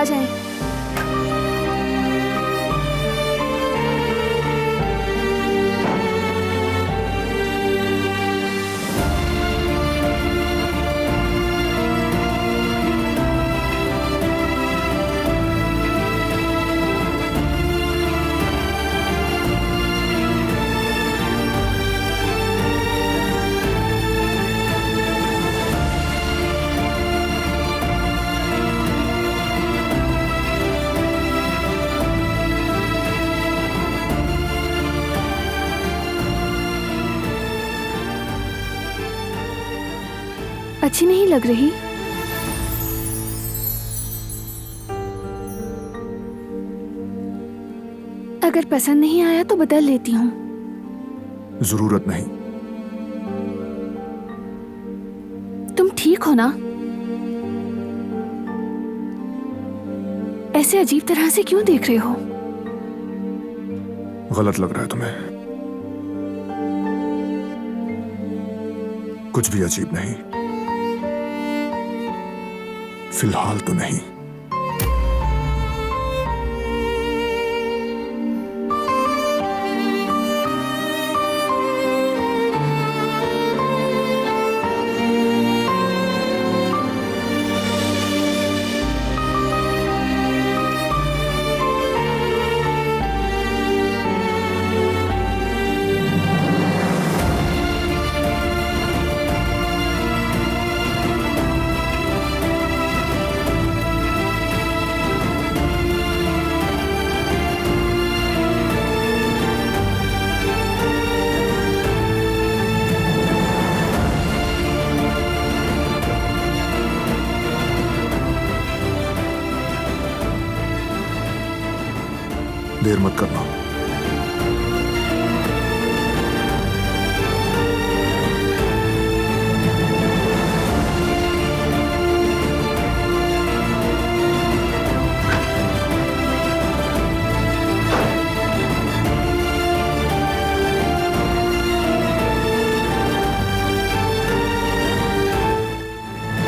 आ जाएं। अच्छी नहीं लग रही? अगर पसंद नहीं आया तो बदल लेती हूँ। जरूरत नहीं। तुम ठीक हो ना? ऐसे अजीब तरह से क्यों देख रहे हो? गलत लग रहा है तुम्हें? कुछ भी अजीब नहीं, फिलहाल तो नहीं। देर मत करना।